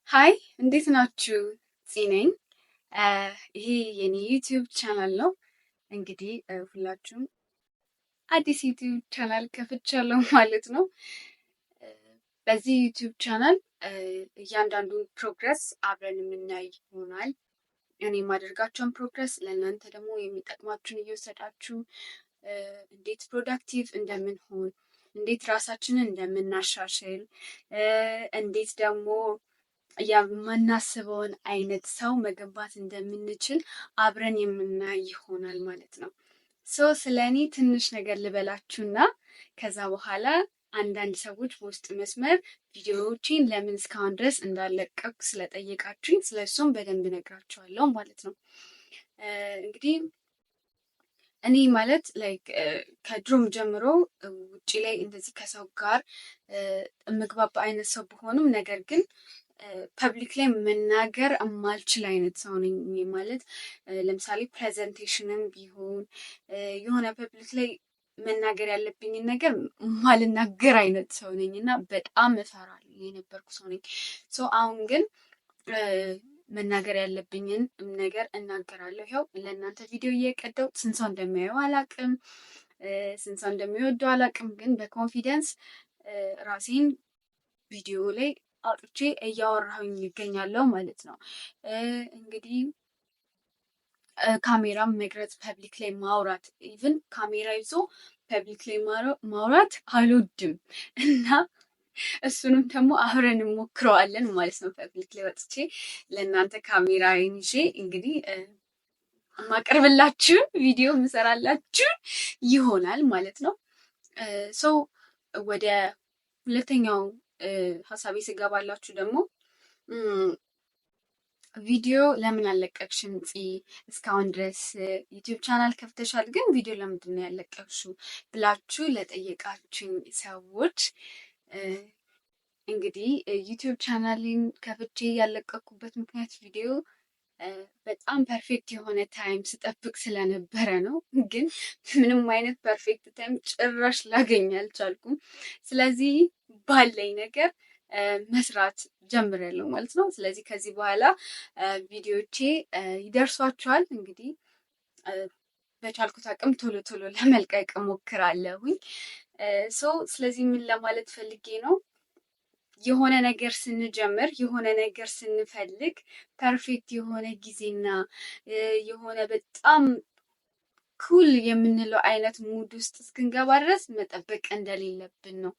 ሃይ እንዴት ናችሁ? ፂ ነኝ። ይሄ የኔ ዩቲዩብ ቻናል ነው። እንግዲህ ሁላችሁም አዲስ ዩቲዩብ ቻናል ከፍቻለሁ ማለት ነው። በዚህ ዩቲዩብ ቻናል እያንዳንዱን ፕሮግረስ አብረን የምናይ ይሆናል። እኔ የማደርጋቸውን ፕሮግረስ ለእናንተ ደግሞ የሚጠቅማችሁን እየወሰዳችሁ እንዴት ፕሮዳክቲቭ እንደምንሆን፣ እንዴት ራሳችንን እንደምናሻሽል፣ እንዴት ደግሞ የማናስበውን አይነት ሰው መገንባት እንደምንችል አብረን የምናይ ይሆናል ማለት ነው። ስለ እኔ ትንሽ ነገር ልበላችሁና ከዛ በኋላ አንዳንድ ሰዎች በውስጥ መስመር ቪዲዮዎችን ለምን እስካሁን ድረስ እንዳለቀኩ ስለጠየቃችሁኝ ስለሱም በደንብ ነግራችኋለሁ ማለት ነው። እንግዲህ እኔ ማለት ላይክ ከድሮም ጀምሮ ውጭ ላይ እንደዚህ ከሰው ጋር ምግባባ አይነት ሰው ብሆንም ነገር ግን ፐብሊክ ላይ መናገር የማልችል አይነት ሰው ነኝ። ማለት ለምሳሌ ፕሬዘንቴሽንም ቢሆን የሆነ ፐብሊክ ላይ መናገር ያለብኝን ነገር ማልናገር አይነት ሰው ነኝ እና በጣም እፈራለሁ የነበርኩ ሰው ነኝ። አሁን ግን መናገር ያለብኝን ነገር እናገራለሁ። ያው ለእናንተ ቪዲዮ እየቀዳው ስንት ሰው እንደሚያየው አላቅም፣ ስንት ሰው እንደሚወደው አላቅም፣ ግን በኮንፊደንስ ራሴን ቪዲዮ ላይ አውጥቼ እያወራሁኝ ይገኛለሁ ማለት ነው። እንግዲህ ካሜራም መቅረጽ፣ ፐብሊክ ላይ ማውራት፣ ኢቭን ካሜራ ይዞ ፐብሊክ ላይ ማውራት አልወድም እና እሱንም ደግሞ አብረን እንሞክረዋለን ማለት ነው። ፐብሊክ ላይ ወጥቼ ለእናንተ ካሜራ ይዤ እንግዲህ ማቀርብላችሁን ቪዲዮ ምሰራላችሁን ይሆናል ማለት ነው። ወደ ሁለተኛው ሀሳቤ ስገባላችሁ ደግሞ ቪዲዮ ለምን አለቀቅሽም ፂ? እስካሁን ድረስ ዩቲዩብ ቻናል ከፍተሻል፣ ግን ቪዲዮ ለምንድን ነው ያለቀቅሽው ብላችሁ ለጠየቃችሁኝ ሰዎች እንግዲህ ዩቲዩብ ቻናልን ከፍቼ ያለቀኩበት ምክንያት ቪዲዮ በጣም ፐርፌክት የሆነ ታይም ስጠብቅ ስለነበረ ነው። ግን ምንም አይነት ፐርፌክት ታይም ጭራሽ ላገኝ አልቻልኩም። ስለዚህ ባለኝ ነገር መስራት ጀምሬያለሁ ማለት ነው። ስለዚህ ከዚህ በኋላ ቪዲዮቼ ይደርሷችኋል። እንግዲህ በቻልኩት አቅም ቶሎ ቶሎ ለመልቀቅ እሞክራለሁኝ። ስለዚህ ምን ለማለት ፈልጌ ነው፣ የሆነ ነገር ስንጀምር የሆነ ነገር ስንፈልግ ፐርፌክት የሆነ ጊዜና የሆነ በጣም ኩል የምንለው አይነት ሙድ ውስጥ እስክንገባ ድረስ መጠበቅ እንደሌለብን ነው።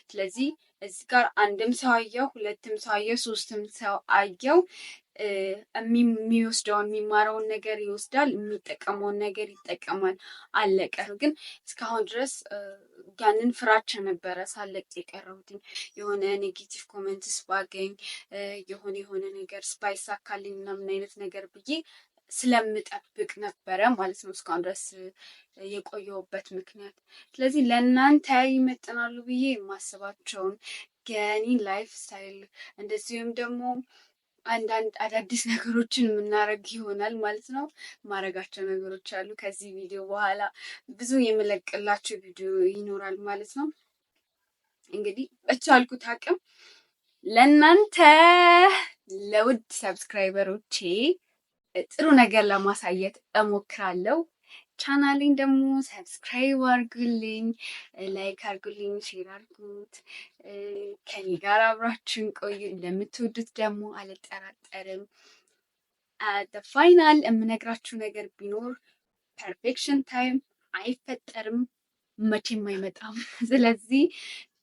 ስለዚህ እዚህ ጋር አንድም ሰው አየው፣ ሁለትም ሰው አየው፣ ሶስትም ሰው አየው፣ የሚወስደውን የሚማረውን ነገር ይወስዳል፣ የሚጠቀመውን ነገር ይጠቀማል። አለቀ። ግን እስካሁን ድረስ ያንን ፍራቻ ነበረ ሳለቅ የቀረሁት። የሆነ ኔጌቲቭ ኮሜንትስ ባገኝ የሆነ ነገር ባይሳካልኝ ምናምን አይነት ነገር ብዬ ስለምጠብቅ ነበረ ማለት ነው እስካሁን ድረስ የቆየሁበት ምክንያት። ስለዚህ ለእናንተ ይመጥናሉ ብዬ የማስባቸውን የኔ ላይፍ ስታይል እንደዚሁም ደግሞ አንዳንድ አዳዲስ ነገሮችን የምናደርግ ይሆናል ማለት ነው። ማድረጋቸው ነገሮች አሉ። ከዚህ ቪዲዮ በኋላ ብዙ የምለቅላቸው ቪዲዮ ይኖራል ማለት ነው። እንግዲህ በቻልኩት አቅም ለእናንተ ለውድ ሰብስክራይበሮቼ ጥሩ ነገር ለማሳየት እሞክራለሁ። ቻናሌን ደግሞ ሰብስክራይብ አርጉልኝ፣ ላይክ አርጉልኝ፣ ሼር አርጉት። ከኔ ጋር አብራችሁን ቆዩ። እንደምትወዱት ደግሞ አልጠራጠርም። ፋይናል የምነግራችሁ ነገር ቢኖር ፐርፌክሽን ታይም አይፈጠርም፣ መቼም አይመጣም። ስለዚህ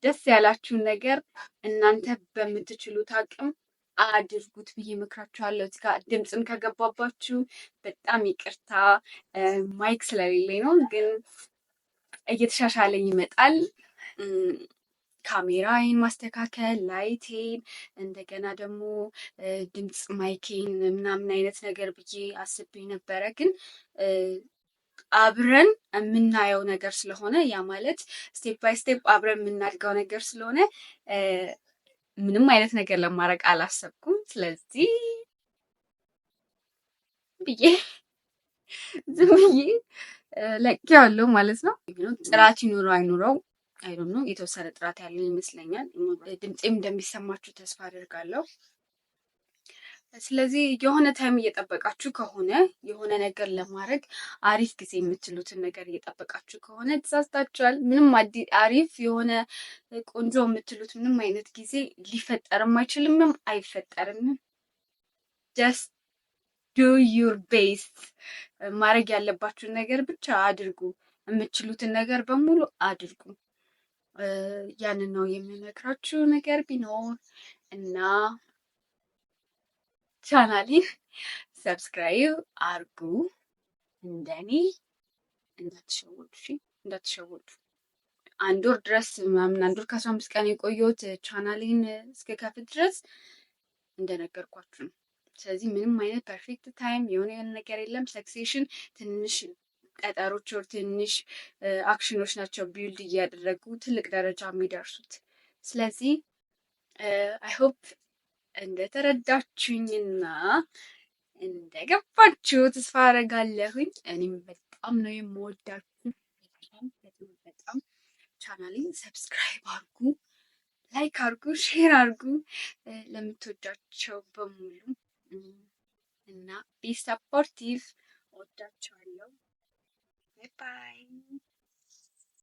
ደስ ያላችሁን ነገር እናንተ በምትችሉት አቅም አድርጉት ብዬ እመክራችኋለሁ። እዚህ ጋር ድምፅም ከገባባችሁ በጣም ይቅርታ፣ ማይክ ስለሌለኝ ነው፣ ግን እየተሻሻለ ይመጣል። ካሜራዬን ማስተካከል፣ ላይቴን፣ እንደገና ደግሞ ድምፅ ማይኬን ምናምን አይነት ነገር ብዬ አስቤ ነበረ። ግን አብረን የምናየው ነገር ስለሆነ ያ ማለት ስቴፕ ባይ ስቴፕ አብረን የምናድገው ነገር ስለሆነ ምንም አይነት ነገር ለማድረግ አላሰብኩም። ስለዚህ ዝም ብዬ ለቅቄዋለሁ ማለት ነው። ጥራት ይኑረው አይኑረው አይዶንት ኖ፣ የተወሰነ ጥራት ያለው ይመስለኛል። ድምፄም እንደሚሰማችሁ ተስፋ አደርጋለሁ። ስለዚህ የሆነ ታይም እየጠበቃችሁ ከሆነ የሆነ ነገር ለማድረግ አሪፍ ጊዜ የምትሉትን ነገር እየጠበቃችሁ ከሆነ ተሳስታችኋል። ምንም አሪፍ የሆነ ቆንጆ የምትሉት ምንም አይነት ጊዜ ሊፈጠርም አይችልምም አይፈጠርምም። ጀስት ዱ ዩር ቤስት። ማድረግ ያለባችሁን ነገር ብቻ አድርጉ። የምትችሉትን ነገር በሙሉ አድርጉ። ያንን ነው የምመክራችሁ ነገር ቢኖር እና ቻናሌን ሰብስክራይብ አርጉ። እንደኔ እንዳትሸወዱ፣ እሺ እንዳትሸወዱ። አንድ ወር ድረስ ምናምን 1 ወር ከ15 ቀን የቆየሁት ቻናሌን እስከከፍት ድረስ እንደነገርኳችሁ ነው። ስለዚህ ምንም አይነት ፐርፌክት ታይም የሆነ ነገር የለም። ሰክሴሽን ትንሽ ጠጠሮች ወር ትንሽ አክሽኖች ናቸው ቢልድ እያደረጉ ትልቅ ደረጃ የሚደርሱት። ስለዚህ አይ ሆፕ እንደተረዳችሁኝና እንደገባችሁ ተስፋ አደርጋለሁኝ። እኔም በጣም ነው የምወዳችሁ። በጣም ቻናሌን ሰብስክራይብ አርጉ፣ ላይክ አርጉ፣ ሼር አርጉ ለምትወዳቸው በሙሉ እና ቢ ሰፖርቲቭ። ወዳችኋለሁ። ባይ ባይ።